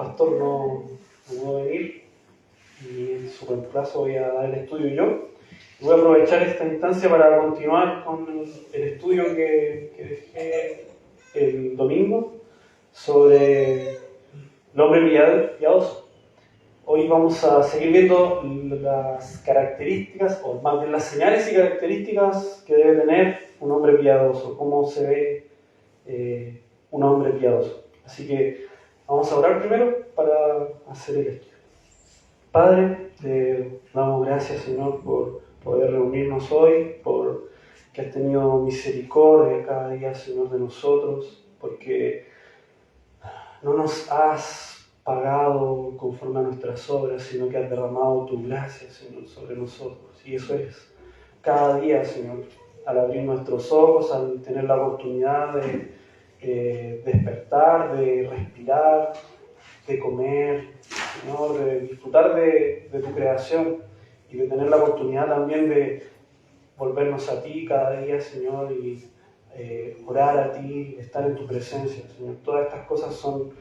pastor no pudo venir y en su reemplazo voy a dar el estudio yo. Voy a aprovechar esta instancia para continuar con el estudio que dejé el domingo sobre el hombre piadoso. Hoy vamos a seguir viendo las características, o más bien las señales y características que debe tener un hombre piadoso, cómo se ve un hombre piadoso. Así que vamos a orar primero para hacer el estudio. Padre, te damos gracias, Señor, por poder reunirnos hoy, por que has tenido misericordia cada día, Señor, de nosotros, porque no nos has pagado conforme a nuestras obras, sino que has derramado tu gracia, Señor, sobre nosotros. Y eso es cada día, Señor, al abrir nuestros ojos, al tener la oportunidad de despertar, de respirar, de comer, Señor, de disfrutar de tu creación y de tener la oportunidad también de volvernos a ti cada día, Señor, y orar a ti, estar en tu presencia, Señor. Todas estas cosas son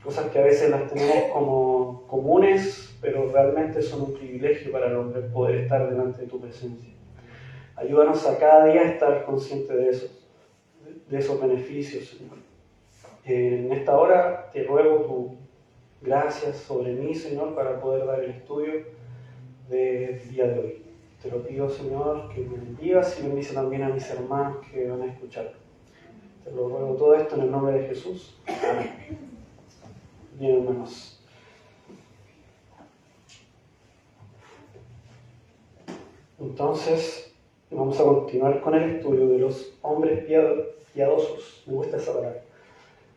cosas que a veces las tenemos como comunes, pero realmente son un privilegio para el hombre poder estar delante de tu presencia. Ayúdanos a cada día a estar conscientes de esos beneficios, Señor. En esta hora te ruego tu gracia sobre mí, Señor, para poder dar el estudio del día de hoy. Te lo pido, Señor, que me bendigas y bendice también a mis hermanos que van a escuchar. Te lo ruego todo esto en el nombre de Jesús. Amén. Bien, hermanos. Entonces, vamos a continuar con el estudio de los hombres piadosos. Me gusta esa palabra.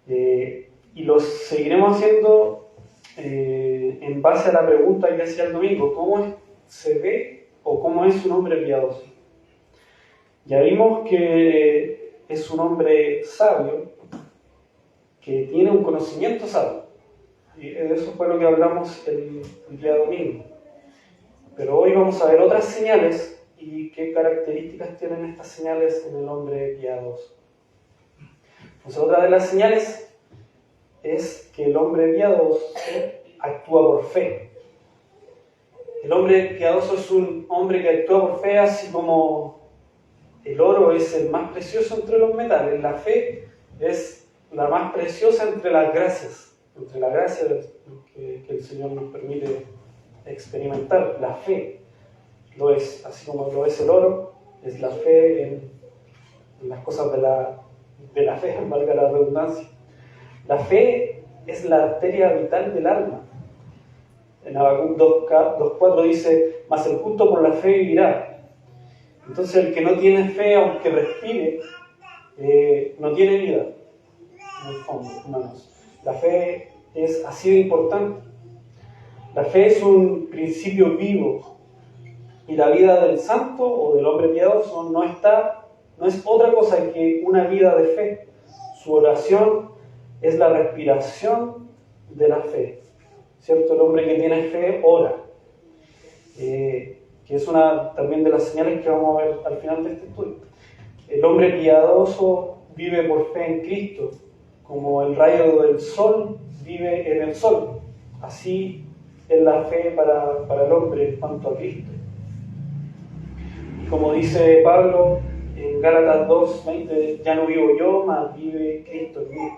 Y los seguiremos haciendo en base a la pregunta que hacía el domingo. ¿Cómo se ve o cómo es un hombre piadoso? Ya vimos que es un hombre sabio, que tiene un conocimiento sabio. Y eso fue lo que hablamos el día domingo. Pero hoy vamos a ver otras señales y qué características tienen estas señales en el hombre piadoso. Entonces, otra de las señales es que el hombre piadoso actúa por fe. El hombre piadoso es un hombre que actúa por fe, así como el oro es el más precioso entre los metales. La fe es la más preciosa entre las gracias, entre la gracia que el Señor nos permite experimentar. La fe lo es, así como lo es el oro, es la fe en las cosas de la fe, valga la redundancia. La fe es la arteria vital del alma. En Habacuc 2:4 dice: mas el justo por la fe vivirá. Entonces el que no tiene fe, aunque respire, no tiene vida. En el fondo, hermanos, la fe es así de importante. La fe es un principio vivo y la vida del santo o del hombre piadoso no es otra cosa que una vida de fe. Su oración es la respiración de la fe, ¿cierto? El hombre que tiene fe ora, que es una también de las señales que vamos a ver al final de este estudio. El hombre piadoso vive por fe en Cristo, como el rayo del sol vive en el sol. Así es la fe para el hombre en cuanto a Cristo. Y como dice Pablo en Gálatas 2:20, ya no vivo yo, mas vive Cristo en mí.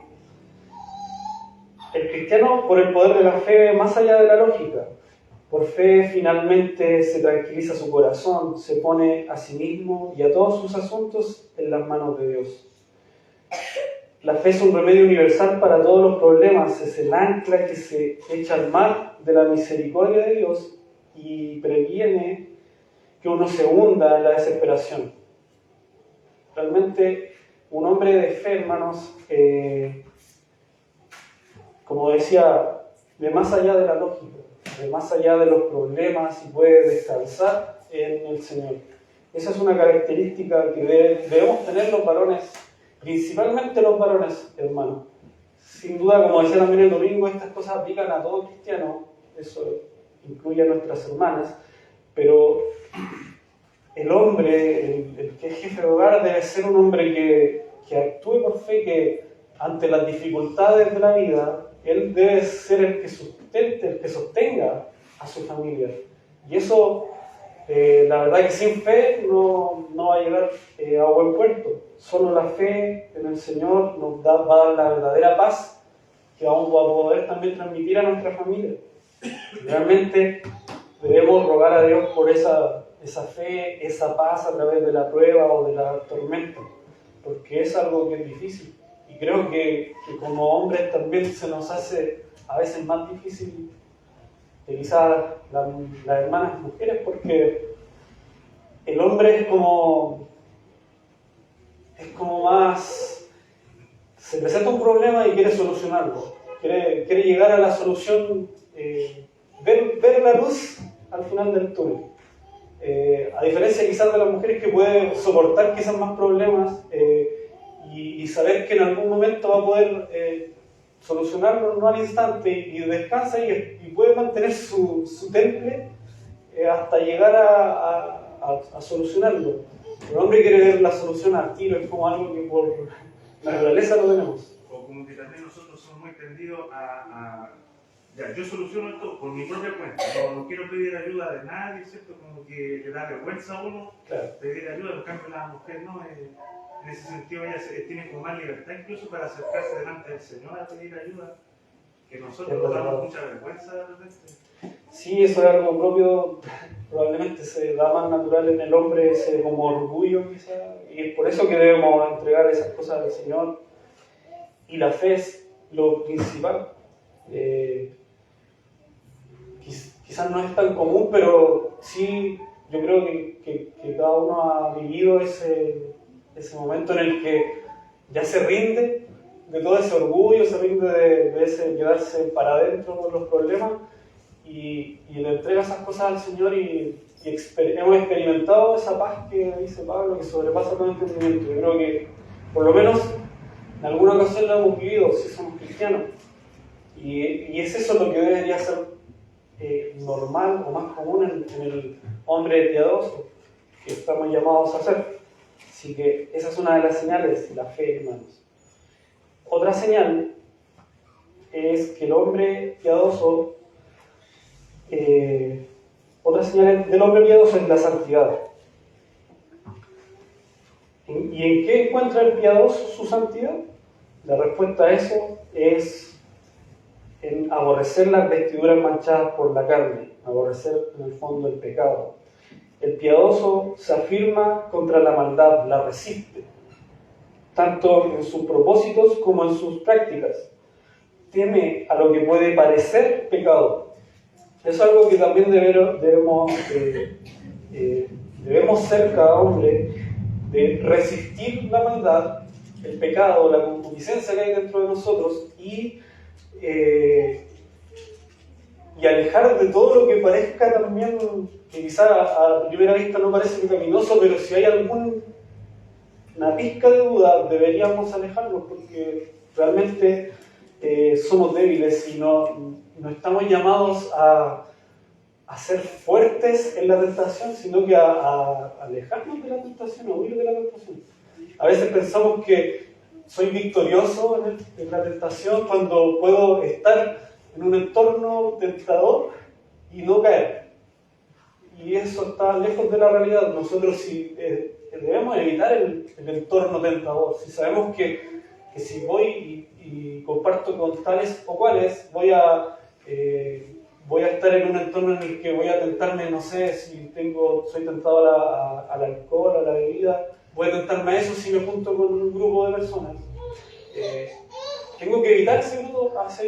El cristiano, por el poder de la fe, ve más allá de la lógica. Por fe, finalmente, se tranquiliza su corazón, se pone a sí mismo y a todos sus asuntos en las manos de Dios. La fe es un remedio universal para todos los problemas, es el ancla que se echa al mar de la misericordia de Dios y previene que uno se hunda en la desesperación. Realmente, un hombre de fe, hermanos, como decía, de más allá de la lógica, de más allá de los problemas y puede descansar en el Señor. Esa es una característica que debemos tener los varones, principalmente los varones, hermanos. Sin duda, como decía también el domingo, estas cosas aplican a todo cristiano, eso incluye a nuestras hermanas, pero el hombre, el que es jefe de hogar, debe ser un hombre que actúe por fe, que ante las dificultades de la vida él debe ser el que sustente, el que sostenga a su familia. Y eso, la verdad que sin fe no va a llegar a buen puerto. Solo la fe en el Señor nos va a dar la verdadera paz que vamos a poder también transmitir a nuestra familia. Realmente debemos rogar a Dios por esa fe, esa paz a través de la prueba o de la tormenta, porque es algo que es difícil. Y creo que como hombres también se nos hace a veces más difícil que quizás las hermanas mujeres, porque el hombre es como más, se presenta un problema y quiere solucionarlo, quiere llegar a la solución, ver la luz al final del túnel. A diferencia quizás de las mujeres que pueden soportar quizás más problemas y saber que en algún momento va a poder solucionarlo no al instante y descansa y puede mantener su temple hasta llegar a solucionarlo. El hombre quiere ver la solución al tiro, es como algo que por naturaleza lo tenemos. O como que también nosotros somos muy tendidos ya, yo soluciono esto por mi propia cuenta, no quiero pedir ayuda de nadie, ¿cierto? Como que le da vergüenza a uno pedir ayuda, en cambio la mujer no, en ese sentido ella tiene como más libertad incluso para acercarse delante del Señor a pedir ayuda, que nosotros nos damos mucha vergüenza de repente. Sí, eso es algo propio, probablemente se da más natural en el hombre, ese como orgullo quizá, y es por eso que debemos entregar esas cosas al Señor, y la fe es lo principal. Quizás no es tan común, pero sí yo creo que cada uno ha vivido ese momento en el que ya se rinde de todo ese orgullo, se rinde de ese quedarse para adentro con los problemas y le entrega esas cosas al Señor y hemos experimentado esa paz que dice Pablo, que sobrepasa todo entendimiento. Yo creo que por lo menos en alguna ocasión lo hemos vivido si somos cristianos. Y es eso lo que debería ser normal o más común en el hombre piadoso que estamos llamados a hacer. Así que esa es una de las señales de la fe, hermanos. Otra señal es que el hombre piadoso, otra señal del hombre piadoso es la santidad. ¿Y en qué encuentra el piadoso su santidad? La respuesta a eso es en aborrecer las vestiduras manchadas por la carne, aborrecer en el fondo el pecado. El piadoso se afirma contra la maldad, la resiste, tanto en sus propósitos como en sus prácticas. Teme a lo que puede parecer pecado. Es algo que también debemos ser cada hombre, de resistir la maldad, el pecado, la concupiscencia que hay dentro de nosotros y alejar de todo lo que parezca también, que quizá a primera vista no parece pecaminoso, pero si hay alguna pizca de duda deberíamos alejarnos porque realmente somos débiles y no estamos llamados a ser fuertes en la tentación, sino que a alejarnos de la tentación, a huir de la tentación. A veces pensamos que soy victorioso en la tentación cuando puedo estar en un entorno tentador y no caer. Y eso está lejos de la realidad. Nosotros debemos evitar el entorno tentador. Si sabemos que si voy y comparto con tales o cuales, voy a estar en un entorno en el que voy a tentarme, no sé, si soy tentado al alcohol, a la bebida, voy a tentarme a eso si me junto con un grupo de personas. Tengo que evitar ese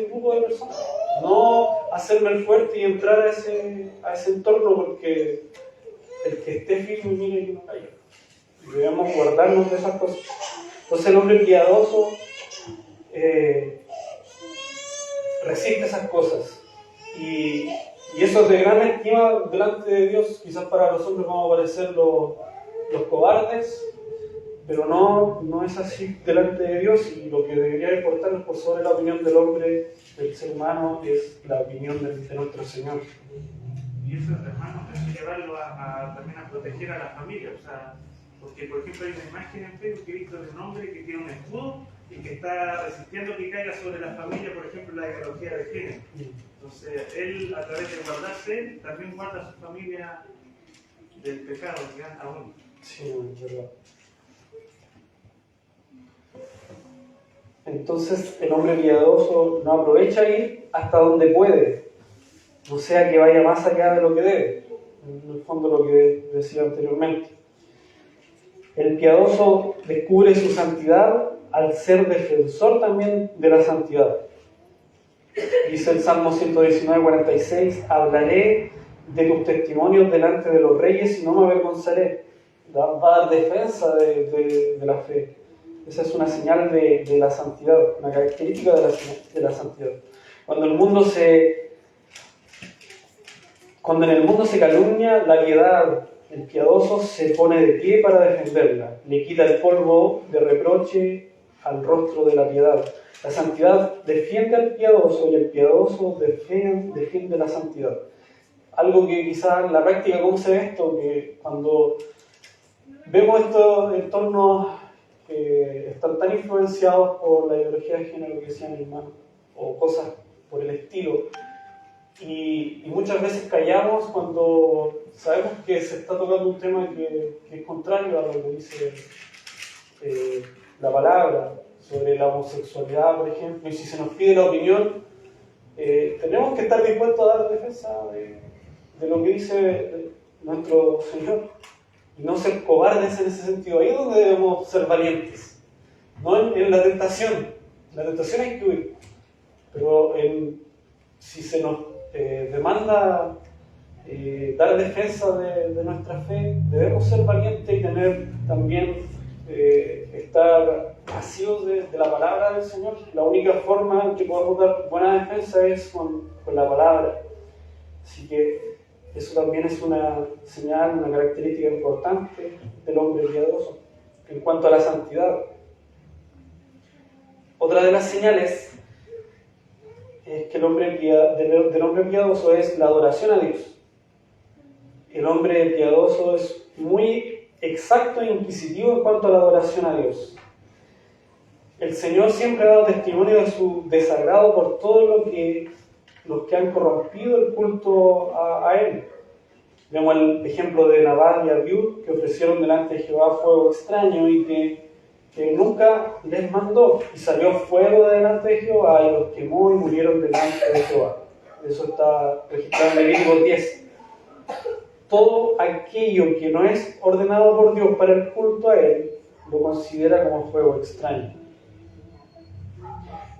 grupo de personas, no hacerme el fuerte y entrar a ese entorno porque el que esté firme mire que no caiga. Debemos guardarnos de esas cosas. Entonces el hombre piadoso resiste esas cosas y eso es de gran estima delante de Dios. Quizás para los hombres vamos a parecer los cobardes, pero no es así delante de Dios, y lo que debería importarnos por sobre la opinión del hombre, del ser humano, es la opinión de nuestro Señor. Y eso, hermano, es llevarlo también a proteger a la familia, o sea, porque por ejemplo hay una imagen en Facebook que he visto de un hombre que tiene un escudo y que está resistiendo que caiga sobre la familia, por ejemplo, la ideología de género. Entonces, él, a través de guardarse, también guarda a su familia del pecado que anda aún. Sí, es verdad. Entonces, el hombre piadoso no aprovecha ir hasta donde puede, no sea que vaya más allá de lo que debe. En el fondo, lo que decía anteriormente. El piadoso descubre su santidad al ser defensor también de la santidad. Dice el Salmo 119:46, hablaré de tus testimonios delante de los reyes y no me avergonzaré. Va a dar defensa de la fe. Esa es una señal de la santidad, una característica de la santidad. Cuando en el mundo se calumnia la piedad, el piadoso se pone de pie para defenderla, le quita el polvo de reproche al rostro de la piedad. La santidad defiende al piadoso y el piadoso defiende la santidad. Algo que quizás en la práctica, ¿cómo se ve esto? Que cuando vemos estos entornos que están tan influenciados por la ideología de género que decían hermanos, o cosas por el estilo, y muchas veces callamos cuando sabemos que se está tocando un tema que es contrario a lo que dice la palabra sobre la homosexualidad, por ejemplo, y si se nos pide la opinión, tenemos que estar dispuestos a dar defensa de lo que dice nuestro Señor y no ser cobardes en ese sentido. Ahí es donde debemos ser valientes, no en la tentación. La tentación hay que huir, pero si se nos demanda dar defensa de nuestra fe, debemos ser valientes y tener también estar vacíos de la palabra del Señor. La única forma en que podemos dar buena defensa es con la palabra. Así que eso también es una señal, una característica importante del hombre piadoso. En cuanto a la santidad, otra de las señales es que del hombre piadoso es la adoración a Dios. El hombre piadoso es muy exacto e inquisitivo en cuanto a la adoración a Dios. El Señor siempre ha dado testimonio de su desagrado por todo los que han corrompido el culto a Él. Vemos el ejemplo de Nabal y Abiud, que ofrecieron delante de Jehová fuego extraño y que nunca les mandó, y salió fuego de delante de Jehová y los quemó y murieron delante de Jehová. Eso está registrado en Levítico 10. Todo aquello que no es ordenado por Dios para el culto a Él, lo considera como fuego extraño.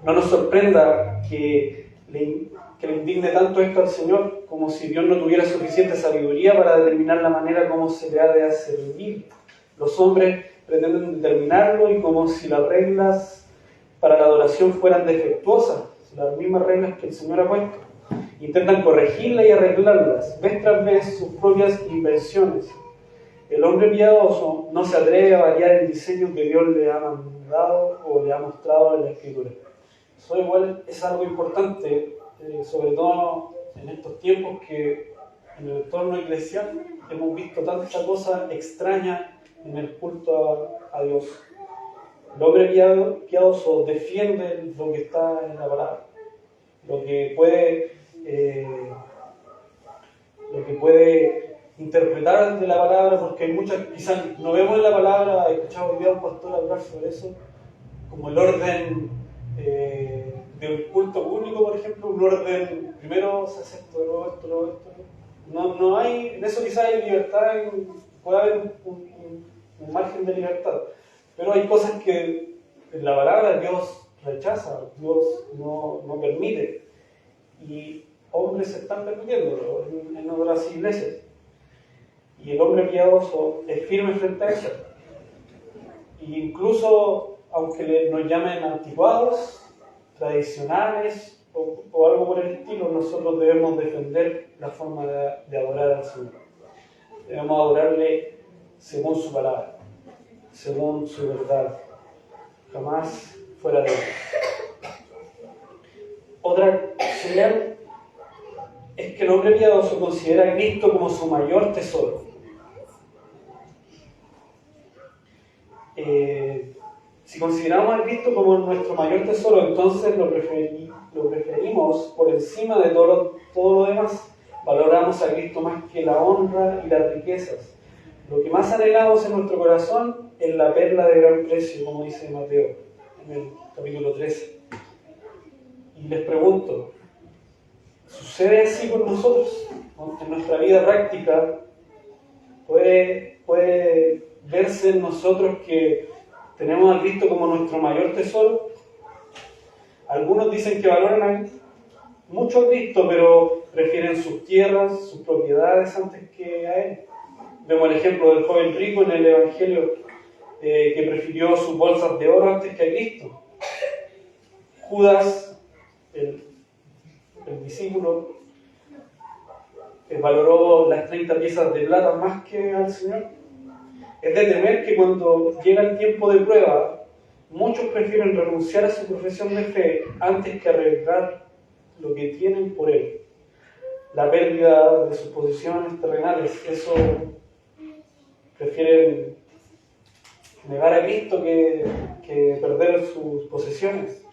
No nos sorprenda que le indigne tanto esto al Señor, como si Dios no tuviera suficiente sabiduría para determinar la manera como se le ha de servir. Los hombres pretenden determinarlo y como si las reglas para la adoración fueran defectuosas, las mismas reglas que el Señor ha puesto. Intentan corregirlas y arreglarlas, vez tras vez sus propias invenciones. El hombre piadoso no se atreve a variar el diseño que Dios le ha mandado o le ha mostrado en la Escritura. Eso igual es algo importante, sobre todo en estos tiempos que en el entorno eclesial hemos visto tanta cosa extraña en el culto a Dios. El hombre piadoso defiende lo que está en la palabra, lo que puede interpretar de la palabra, porque hay muchas, quizás no vemos en la palabra, he escuchado hoy día a un pastor hablar sobre eso, como el orden del culto público, por ejemplo, un orden, primero se hace esto, luego esto, luego esto. No hay, en eso quizás hay libertad, puede haber un margen de libertad, pero hay cosas que en la palabra Dios rechaza, Dios no permite, y hombres se están permitiendo en otras iglesias, y el hombre piadoso es firme frente a eso, e incluso aunque nos llamen anticuados, tradicionales o algo por el estilo, nosotros debemos defender la forma de adorar al Señor. Debemos adorarle según su palabra, según su verdad, jamás fuera de él. Otra señal es que el hombre piadoso considera a Cristo como su mayor tesoro. Si consideramos a Cristo como nuestro mayor tesoro, entonces lo preferimos por encima de todo lo demás. Valoramos a Cristo más que la honra y las riquezas. Lo que más anhelamos en nuestro corazón es la perla de gran precio, como dice Mateo en el capítulo 13. Y les pregunto, ¿sucede así con nosotros? En nuestra vida práctica, ¿puede verse en nosotros que tenemos a Cristo como nuestro mayor tesoro? Algunos dicen que valoran mucho a Cristo, pero prefieren sus tierras, sus propiedades antes que a Él. Vemos el ejemplo del joven rico en el Evangelio que prefirió sus bolsas de oro antes que a Cristo. Judas, el discípulo, valoró las 30 piezas de plata más que al Señor. Es de temer que cuando llega el tiempo de prueba, muchos prefieren renunciar a su profesión de fe antes que arriesgar lo que tienen por Él. La pérdida de sus posiciones terrenales, eso prefieren negar a Cristo que perder sus posesiones.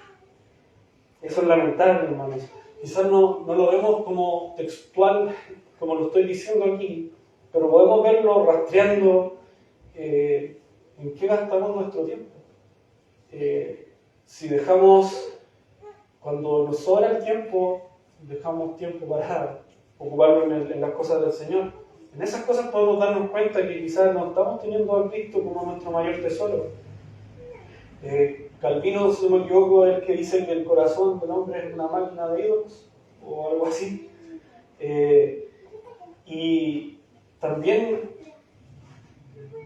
Eso es lamentable, hermanos. Quizás no lo vemos como textual, como lo estoy diciendo aquí, pero podemos verlo rastreando en qué gastamos nuestro tiempo. Si dejamos, cuando nos sobra el tiempo, dejamos tiempo para ocuparlo en las cosas del Señor. En esas cosas podemos darnos cuenta que quizás no estamos teniendo a Cristo como nuestro mayor tesoro. Calvino, si no me equivoco, es el que dice que el corazón del hombre es una máquina de ídolos, o algo así. Y también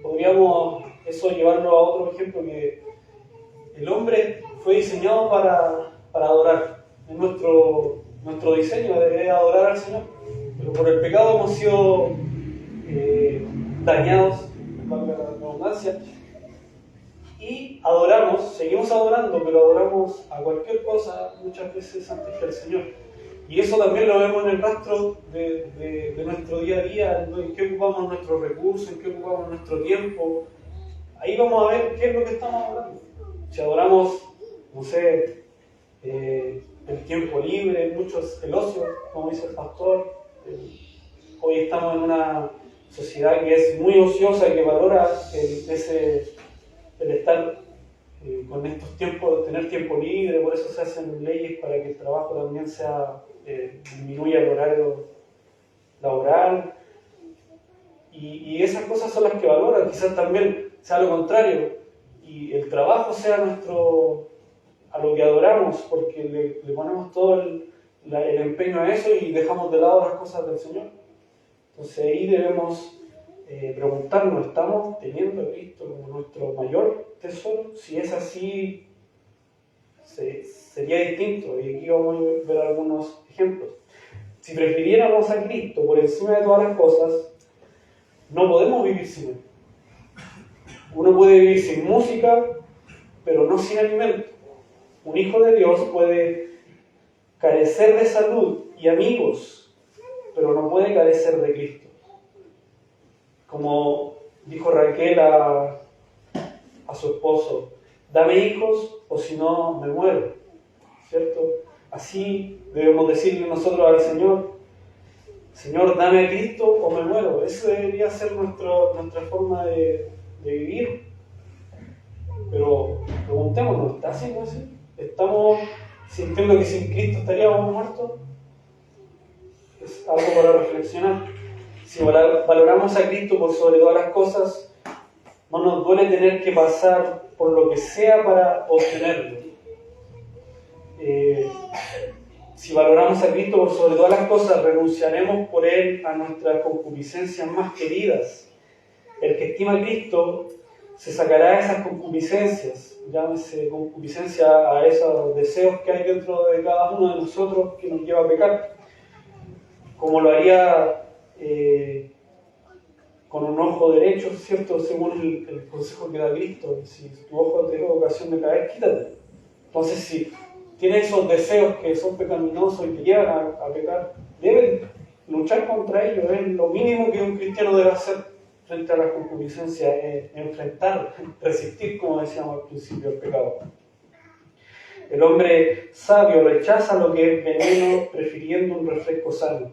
podríamos eso llevarlo a otro ejemplo, que el hombre fue diseñado para adorar. Es nuestro diseño de adorar al Señor, pero por el pecado hemos sido dañados, valga la redundancia, y seguimos adorando, pero adoramos a cualquier cosa muchas veces antes que al Señor. Y eso también lo vemos en el rastro de nuestro día a día, en qué ocupamos nuestros recursos, en qué ocupamos nuestro tiempo. Ahí vamos a ver qué es lo que estamos adorando. Si adoramos, no sé, el tiempo libre, muchos el ocio, como dice el pastor. Hoy estamos en una sociedad que es muy ociosa y que valora el estar con estos tiempos, tener tiempo libre. Por eso se hacen leyes para que el trabajo también disminuya el horario laboral. Y esas cosas son las que valoran. Quizás también sea lo contrario, y el trabajo sea a lo que adoramos, porque le ponemos todo el empeño a eso y dejamos de lado las cosas del Señor. Entonces ahí debemos preguntarnos, ¿estamos teniendo a Cristo como nuestro mayor tesoro? Si es así, sería distinto, y aquí vamos a ver algunos ejemplos. Si prefiriéramos a Cristo por encima de todas las cosas, no podemos vivir sin Él. Uno puede vivir sin música, pero no sin alimento. Un hijo de Dios puede carecer de salud y amigos, pero no puede carecer de Cristo. Como dijo Raquel a su esposo, dame hijos o si no me muero, ¿cierto? Así debemos decirle nosotros al Señor, Señor, dame a Cristo o me muero. Eso debería ser nuestra forma de vivir. Pero preguntémonos, ¿está haciendo así? ¿Estamos sintiendo que sin Cristo estaríamos muertos? Es algo para reflexionar. Si valoramos a Cristo por sobre todas las cosas, no nos duele tener que pasar por lo que sea para obtenerlo. Si valoramos a Cristo por sobre todas las cosas, renunciaremos por Él a nuestras concupiscencias más queridas. El que estima a Cristo se sacará esas concupiscencias, llámese concupiscencia a esos deseos que hay dentro de cada uno de nosotros que nos lleva a pecar, como lo haría con un ojo derecho, ¿cierto? Según el consejo que da Cristo. Si tu ojo te da ocasión de caer, quítate. Entonces, si tienes esos deseos que son pecaminosos y te llevan a pecar, deben luchar contra ellos. Es lo mínimo que un cristiano debe hacer frente a la concupiscencia es enfrentar, resistir, como decíamos al principio, el pecado. El hombre sabio rechaza lo que es veneno, prefiriendo un refresco sano.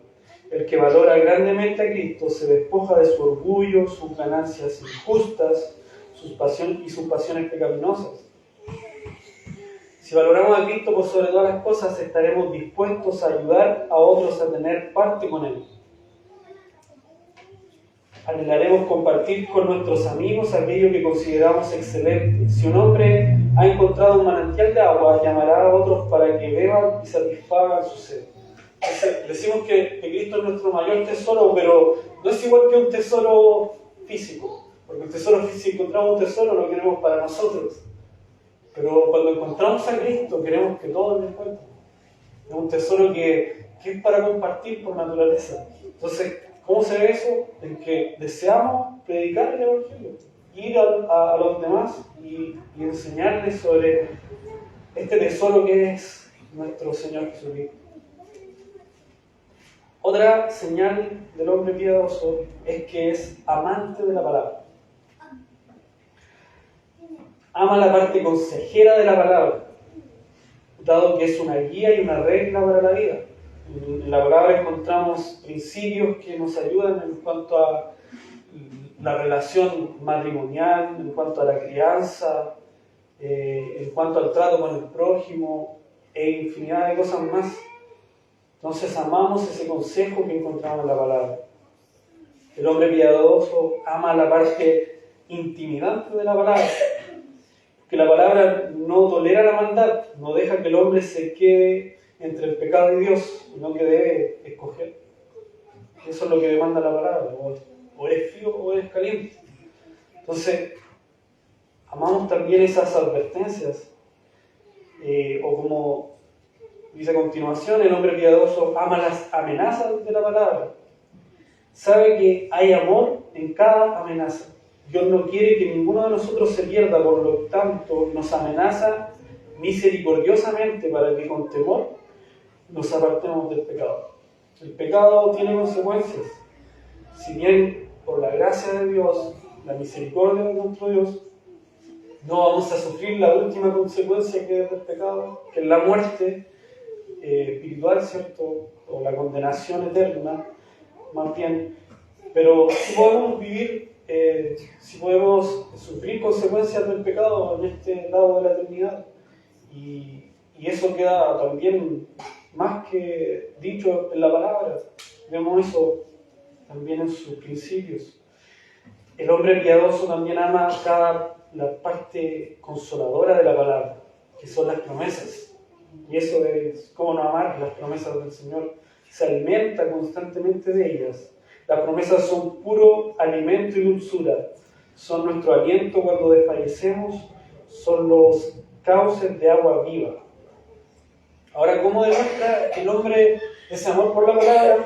El que valora grandemente a Cristo se despoja de su orgullo, sus ganancias injustas, sus pasiones pecaminosas. Si valoramos a Cristo por sobre todas las cosas, estaremos dispuestos a ayudar a otros a tener parte con Él. Anhelaremos compartir con nuestros amigos aquello que consideramos excelente. Si un hombre ha encontrado un manantial de agua, llamará a otros para que beban y satisfagan su sed. Entonces, decimos que Cristo es nuestro mayor tesoro, pero no es igual que un tesoro físico. Porque un tesoro físico, si encontramos un tesoro, lo queremos para nosotros. Pero cuando encontramos a Cristo, queremos que todos lo encuentren. Es un tesoro que es para compartir por naturaleza. Entonces, ¿cómo se ve eso? En que deseamos predicar el Evangelio, ir a los demás y enseñarles sobre este tesoro que es nuestro Señor Jesucristo. Otra señal del hombre piadoso es que es amante de la palabra. Ama la parte consejera de la palabra, dado que es una guía y una regla para la vida. En la palabra encontramos principios que nos ayudan en cuanto a la relación matrimonial, en cuanto a la crianza, en cuanto al trato con el prójimo e infinidad de cosas más. Entonces amamos ese consejo que encontramos en la palabra. El hombre piadoso ama la parte intimidante de la palabra, que la palabra no tolera la maldad, no deja que el hombre se quede entre el pecado y Dios, sino que debe escoger. Eso es lo que demanda la palabra, o eres frío o eres caliente. Entonces, amamos también esas advertencias, o como dice a continuación, el hombre piadoso ama las amenazas de la palabra. Sabe que hay amor en cada amenaza. Dios no quiere que ninguno de nosotros se pierda, por lo tanto nos amenaza misericordiosamente para que con temor nos apartemos del pecado. El pecado tiene consecuencias. Si bien por la gracia de Dios, la misericordia de nuestro Dios, no vamos a sufrir la última consecuencia que es del pecado, que es la muerte espiritual, ¿cierto? O la condenación eterna, más bien. Pero sí podemos vivir, sí podemos sufrir consecuencias del pecado en este lado de la eternidad. Y eso queda también más que dicho en la palabra. Vemos eso también en sus principios. El hombre piadoso también ama la parte consoladora de la palabra, que son las promesas. Y eso es cómo no amar las promesas del Señor. Se alimenta constantemente de ellas. Las promesas son puro alimento y dulzura. Son nuestro aliento cuando desfallecemos. Son los cauces de agua viva. Ahora, ¿cómo demuestra el hombre ese amor por la palabra?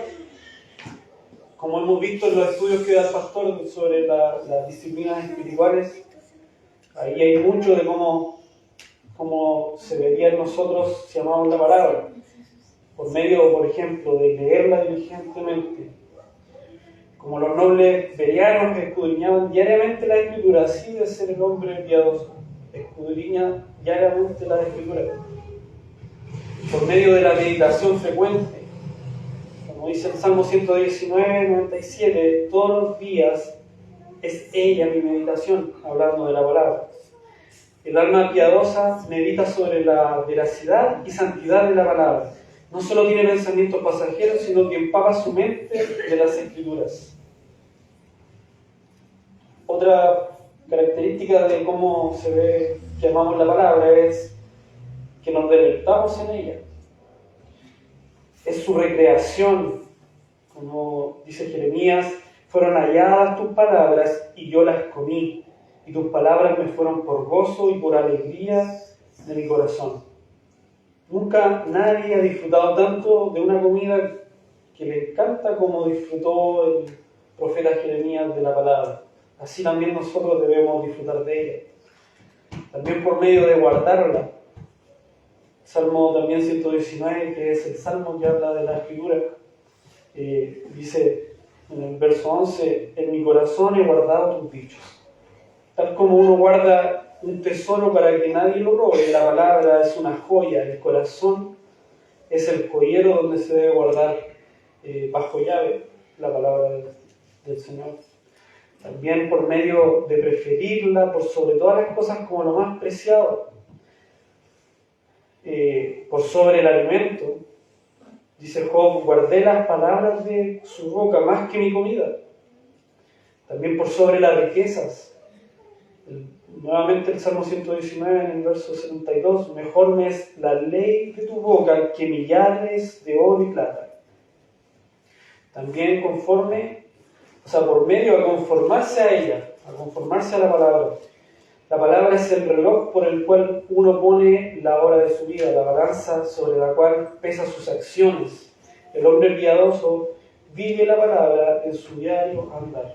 Como hemos visto en los estudios que da el pastor sobre las disciplinas espirituales, ahí hay mucho de cómo se vería en nosotros si amamos la palabra. Por medio, por ejemplo, de leerla diligentemente. Como los nobles berianos que escudriñaban diariamente la Escritura, así debe ser el hombre piadoso. Escudriña diariamente la Escritura. Por medio de la meditación frecuente. Como dice el Salmo 119, 97, todos los días es ella mi meditación, hablando de la palabra. El alma piadosa medita sobre la veracidad y santidad de la palabra. No solo tiene pensamientos pasajeros, sino que empapa su mente de las Escrituras. Otra característica de cómo se ve que amamos la palabra es que nos deleitamos en ella. Es su recreación, como dice Jeremías, fueron halladas tus palabras y yo las comí, y tus palabras me fueron por gozo y por alegría de mi corazón. Nunca nadie ha disfrutado tanto de una comida que le encanta como disfrutó el profeta Jeremías de la palabra. Así también nosotros debemos disfrutar de ella. También por medio de guardarla. Salmo también 119, que es el salmo que habla de la Escritura, dice: En el verso 11, en mi corazón he guardado tus dichos. Tal como uno guarda un tesoro para que nadie lo robe, la palabra es una joya, el corazón es el joyero donde se debe guardar bajo llave la palabra del Señor. También por medio de preferirla por sobre todas las cosas como lo más preciado, por sobre el alimento. Dice Job, guardé las palabras de su boca más que mi comida. También por sobre las riquezas. Nuevamente el Salmo 119 en el verso 72, mejor me es la ley de tu boca que millares de oro y plata. También por medio a conformarse a ella, a conformarse a la palabra. La palabra es el reloj por el cual uno pone la hora de su vida, la balanza sobre la cual pesa sus acciones. El hombre piadoso vive la palabra en su diario andar.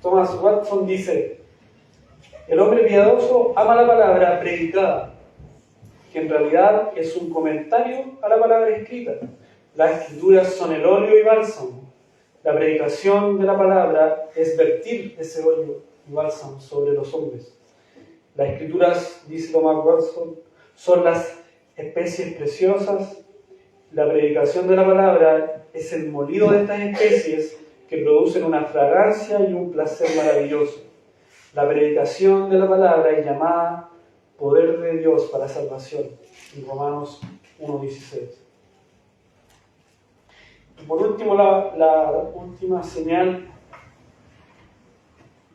Thomas Watson dice, el hombre piadoso ama la palabra predicada, que en realidad es un comentario a la palabra escrita. Las escrituras son el óleo y bálsamo. La predicación de la palabra es vertir ese óleo y bálsamo sobre los hombres. Las escrituras, dice Thomas Watson, son las especies preciosas. La predicación de la palabra es el molido de estas especies que producen una fragancia y un placer maravilloso. La predicación de la palabra es llamada poder de Dios para salvación, en Romanos 1:16. Y por último, la última señal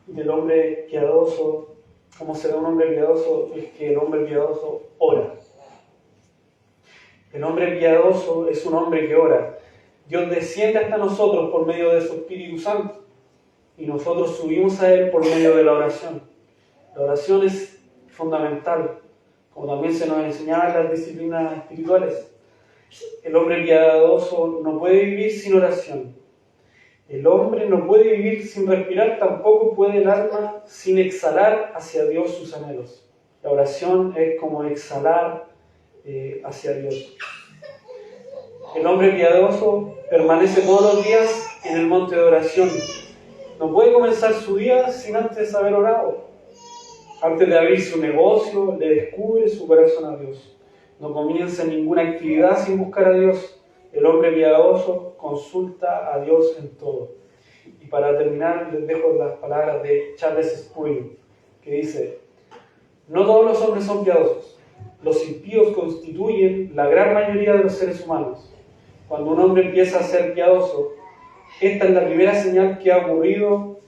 del hombre piadoso, cómo se ve un hombre piadoso, es que el hombre piadoso ora. El hombre piadoso es un hombre que ora. Dios desciende hasta nosotros por medio de su Espíritu Santo y nosotros subimos a Él por medio de la oración. La oración es fundamental, como también se nos enseñaba en las disciplinas espirituales. El hombre piadoso no puede vivir sin oración. El hombre no puede vivir sin respirar, tampoco puede el alma sin exhalar hacia Dios sus anhelos. La oración es como exhalar hacia Dios. El hombre piadoso permanece todos los días en el monte de oración. No puede comenzar su día sin antes haber orado. Antes de abrir su negocio, le descubre su corazón a Dios. No comienza ninguna actividad sin buscar a Dios. El hombre piadoso consulta a Dios en todo. Y para terminar, les dejo las palabras de Charles Spurgeon, que dice: no todos los hombres son piadosos. Los impíos constituyen la gran mayoría de los seres humanos. Cuando un hombre empieza a ser piadoso, esta es la primera señal que ha ocurrido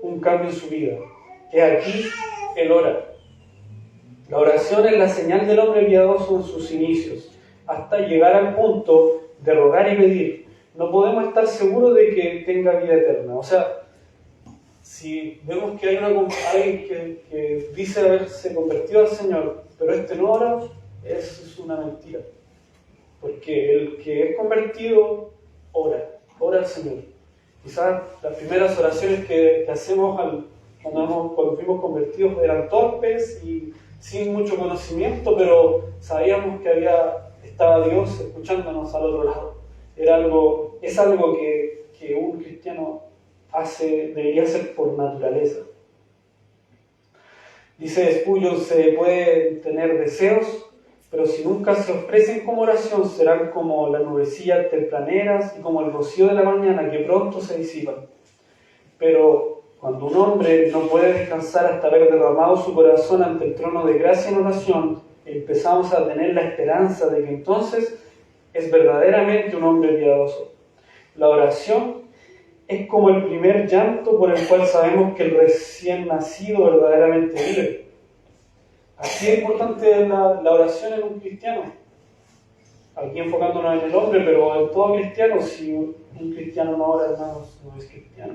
un cambio en su vida. He aquí, él ora. La oración es la señal del hombre piadoso en sus inicios, hasta llegar al punto de rogar y pedir. No podemos estar seguros de que tenga vida eterna. O sea, si vemos que hay alguien que dice haberse convertido al Señor, pero no ora, eso es una mentira. Porque el que es convertido ora al Señor. Quizás las primeras oraciones que hacemos cuando fuimos convertidos eran torpes y sin mucho conocimiento, pero sabíamos que estaba Dios escuchándonos al otro lado. Es algo que un cristiano debería hacer por naturaleza. Dice Spurgeon, se pueden tener deseos, pero si nunca se ofrecen como oración, serán como las nubecillas tempraneras y como el rocío de la mañana que pronto se disipan. Pero cuando un hombre no puede descansar hasta haber derramado su corazón ante el trono de gracia en oración, empezamos a tener la esperanza de que entonces es verdaderamente un hombre piadoso. La oración es como el primer llanto por el cual sabemos que el recién nacido verdaderamente vive. Así es importante la oración en un cristiano. Aquí enfocándonos en el hombre, pero en todo cristiano, si un cristiano no ora, hermanos, no es cristiano.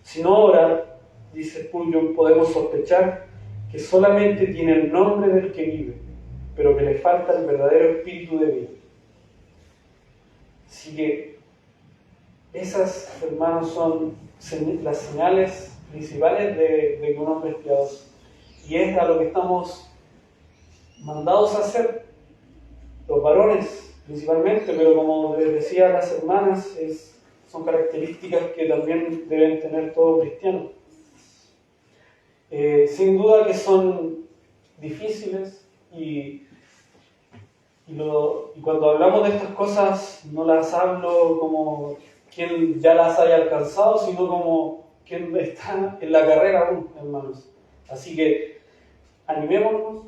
Si no ora, dice Spurgeon, podemos sospechar que solamente tiene el nombre del que vive, pero que le falta el verdadero espíritu de vida. Así que esas, hermanos, son las señales principales de que un hombre es piadoso. Y es a lo que estamos mandados a hacer, los varones principalmente, pero como les decía a las hermanas, es son características que también deben tener todo cristiano. Sin duda que son difíciles y cuando hablamos de estas cosas no las hablo como quien ya las haya alcanzado, sino como quien está en la carrera aún, hermanos. Así que animémonos,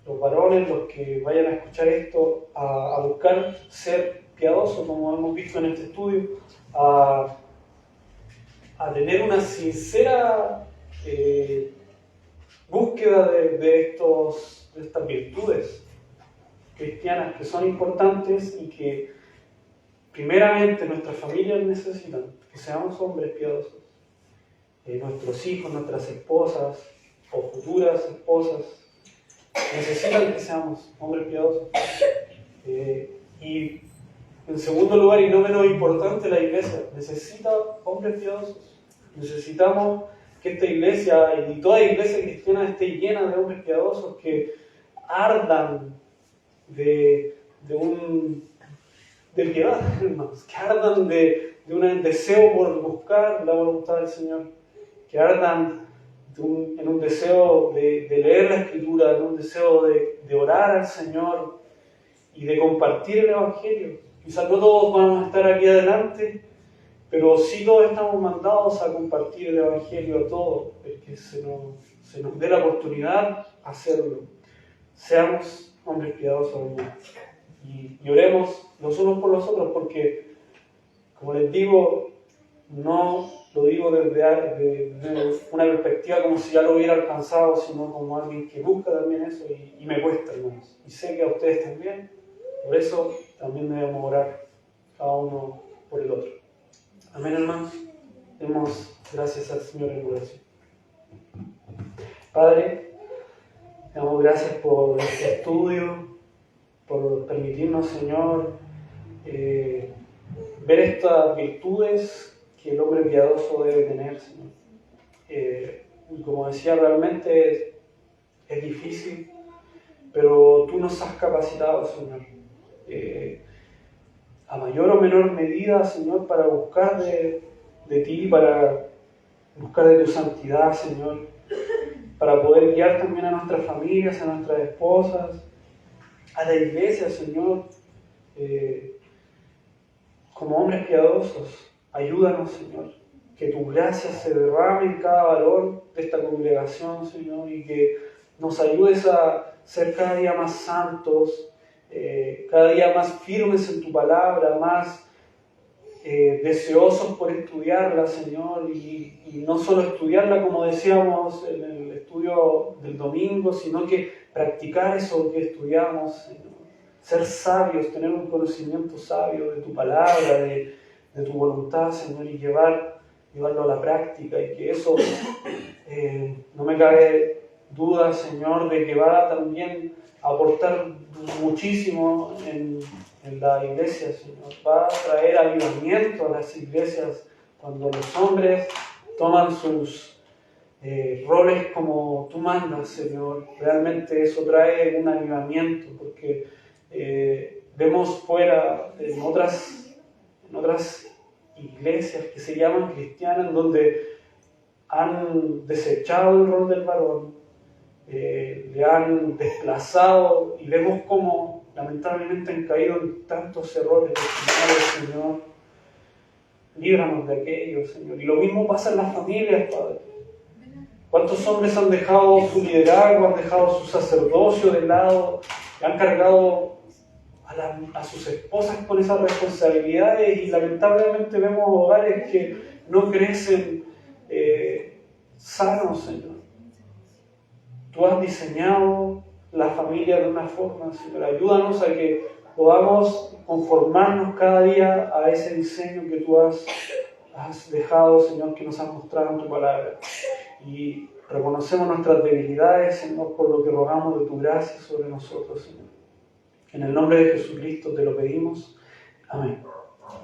los varones, los que vayan a escuchar esto, a buscar ser piadosos, como hemos visto en este estudio, a tener una sincera búsqueda de estas virtudes cristianas que son importantes y que primeramente nuestras familias necesitan, que seamos hombres piadosos. Nuestros hijos, nuestras esposas o futuras esposas necesitan que seamos hombres piadosos. Y en segundo lugar, y no menos importante, la iglesia necesita hombres piadosos. Necesitamos que esta iglesia y toda iglesia cristiana esté llena de hombres piadosos que ardan de piedad, hermanos, que ardan de un deseo por buscar la voluntad del Señor, que ardan en un deseo de leer la Escritura, en un deseo de orar al Señor y de compartir el Evangelio. Quizás no todos vamos a estar aquí adelante, pero sí todos estamos mandados a compartir el Evangelio a todos, porque se nos dé la oportunidad a hacerlo. Seamos hombres piadosos, hermanos, y oremos los unos por los otros, porque, como les digo, no lo digo desde una perspectiva como si ya lo hubiera alcanzado, sino como alguien que busca también eso, y me cuesta, hermanos, y sé que a ustedes también. Por eso también debemos orar cada uno por el otro. Amén, hermanos. Demos gracias al Señor en oración. Padre, te damos gracias por este estudio, por permitirnos, Señor, ver estas virtudes que el hombre piadoso debe tener, Señor. Y como decía, realmente es difícil, pero tú nos has capacitado, Señor, a mayor o menor medida, Señor, para buscar de ti, para buscar de tu santidad, Señor, para poder guiar también a nuestras familias, a nuestras esposas, a la iglesia, Señor, como hombres piadosos. Ayúdanos, Señor, que tu gracia se derrame en cada varón de esta congregación, Señor, y que nos ayudes a ser cada día más santos, cada día más firmes en tu palabra, más deseosos por estudiarla, Señor, y no solo estudiarla como decíamos en el estudio del domingo, sino que practicar eso que estudiamos, Señor. Ser sabios, tener un conocimiento sabio de tu palabra, de tu voluntad, Señor, y llevarlo a la práctica, y que eso no me cabe duda, Señor, de que va también a aportar muchísimo en la iglesia, Señor. Va a traer avivamiento a las iglesias cuando los hombres toman sus roles como tú mandas, Señor. Realmente eso trae un avivamiento, porque vemos fuera en otras iglesias que se llaman cristianas, donde han desechado el rol del varón, le han desplazado, y vemos cómo lamentablemente han caído en tantos errores doctrinales, Señor. Líbranos de aquello, Señor. Y lo mismo pasa en las familias, Padre. ¿Cuántos hombres han dejado su liderazgo, han dejado su sacerdocio de lado, han cargado a sus esposas con esas responsabilidades, y lamentablemente vemos hogares que no crecen sanos, Señor? Tú has diseñado la familia de una forma, Señor. Ayúdanos a que podamos conformarnos cada día a ese diseño que tú has dejado, Señor, que nos has mostrado en tu palabra. Y reconocemos nuestras debilidades, Señor, por lo que rogamos de tu gracia sobre nosotros, Señor. En el nombre de Jesucristo te lo pedimos. Amén.